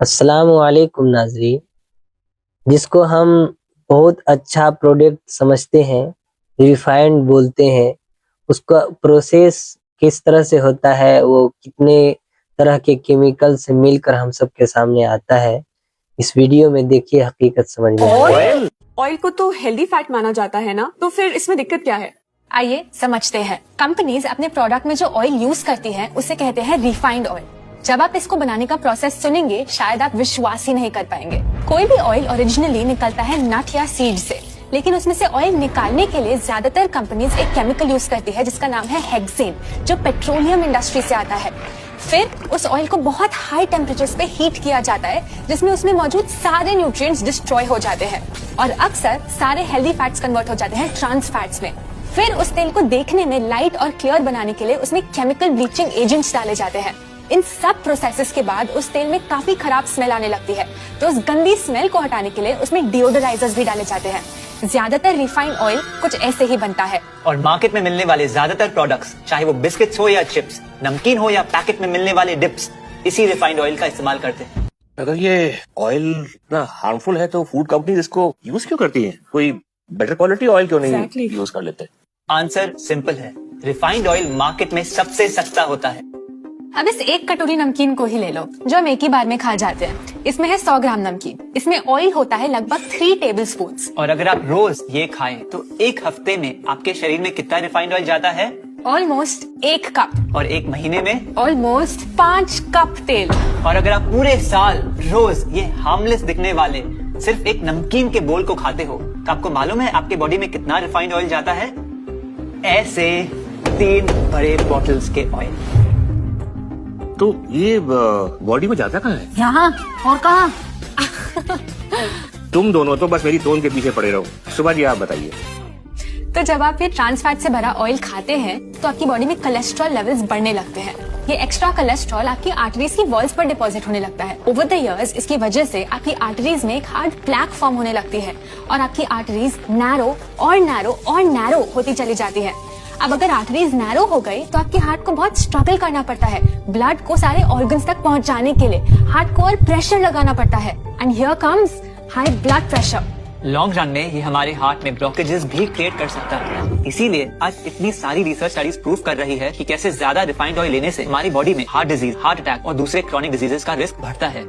अस्सलामुअलैकुम नाज़रीन, जिसको हम बहुत अच्छा प्रोडक्ट समझते हैं, रिफाइंड बोलते हैं, उसका प्रोसेस किस तरह से होता है, वो कितने तरह के केमिकल से मिलकर हम सबके सामने आता है, इस वीडियो में देखिए हकीकत समझ में आएगी। ऑयल को तो हेल्दी फैट माना जाता है ना, तो फिर इसमें दिक्कत क्या है? आइए समझते हैं। कंपनीज अपने प्रोडक्ट में जो ऑयल यूज करती हैं उसे कहते हैं रिफाइंड ऑयल। जब आप इसको बनाने का प्रोसेस सुनेंगे शायद आप विश्वास ही नहीं कर पाएंगे। कोई भी ऑयल ओरिजिनली निकलता है नट या सीड से, लेकिन उसमें से ऑयल निकालने के लिए ज्यादातर कंपनीज एक केमिकल यूज करती है जिसका नाम है हेक्सेन, जो पेट्रोलियम इंडस्ट्री से आता है। फिर उस ऑयल को बहुत हाई टेम्परेचर्स पे हीट किया जाता है जिसमें उसमें मौजूद सारे न्यूट्रिएंट्स डिस्ट्रॉय हो जाते हैं और अक्सर सारे हेल्दी फैट्स कन्वर्ट हो जाते हैं ट्रांस फैट्स में। फिर उस तेल को देखने में लाइट और क्लियर बनाने के लिए उसमें केमिकल ब्लीचिंग एजेंट्स डाले जाते हैं। इन सब प्रोसेसेस के बाद उस तेल में काफी खराब स्मेल आने लगती है, तो उस गंदी स्मेल को हटाने के लिए उसमें डिओडराइजर्स भी डाले जाते हैं। ज्यादातर रिफाइंड ऑयल कुछ ऐसे ही बनता है। और मार्केट में मिलने वाले ज्यादातर प्रोडक्ट्स, चाहे वो बिस्किट्स हो या चिप्स, नमकीन हो या पैकेट में मिलने वाले डिप्स, इसी रिफाइंड ऑयल का इस्तेमाल करते हैं। अगर ये ऑयल इतना हार्मफुल है तो फूड कंपनीज इसको यूज क्यों करती हैं? कोई बेटर क्वालिटी ऑयल क्यों नहीं यूज कर लेते? आंसर सिंपल है, रिफाइंड ऑयल मार्केट में सबसे सस्ता होता है। अब इस एक कटोरी नमकीन को ही ले लो जो हम एक ही बार में खा जाते हैं। इसमें है 100 ग्राम नमकीन, इसमें ऑयल होता है लगभग 3 टेबलस्पून। और अगर आप रोज ये खाएं तो एक हफ्ते में आपके शरीर में कितना रिफाइंड ऑयल जाता है? Almost 1 cup. और एक महीने में ऑलमोस्ट 5 कप तेल। और अगर आप पूरे साल रोज ये हार्मलेस दिखने वाले सिर्फ एक नमकीन के बोल को खाते हो तो आपको मालूम है आपके बॉडी में कितना रिफाइंड ऑयल जाता है? ऐसे 3 बड़े बॉटल्स के ऑयल। तो ये बॉडी में जाता कहाँ है? यहाँ और कहाँ? तुम दोनों तो बस मेरी टोन के पीछे पड़े रहो। सुबह जी आप बताइए। तो जब आप ये ट्रांस फैट से भरा ऑयल खाते हैं तो आपकी बॉडी में कोलेस्ट्रॉल लेवल्स बढ़ने लगते हैं। ये एक्स्ट्रा कोलेस्ट्रॉल आपकी आर्टरीज की वॉल्स पर डिपॉजिट होने लगता है। ओवर द इयर्स इसकी वजह से आपकी आर्टरीज में एक हार्ड प्लैक फॉर्म होने लगती है और आपकी आर्टरीज नैरो और नैरो और नैरो होती चली जाती है। अब अगर आर्टरीज नैरो हो गई तो आपके हार्ट को बहुत स्ट्रगल करना पड़ता है ब्लड को सारे ऑर्गन्स तक पहुंचाने के लिए। हार्ट को और प्रेशर लगाना पड़ता है and here comes high blood pressure. Long run में ये हमारे हार्ट में ब्लॉकेजेस भी क्रिएट कर सकता है। इसीलिए आज इतनी सारी रिसर्च स्टडीज प्रूव कर रही है कि कैसे ज्यादा रिफाइंड ऑयल लेने से हमारी बॉडी में हार्ट डिजीज, हार्ट अटैक और दूसरे क्रॉनिक डिजीजेस का रिस्क बढ़ता है।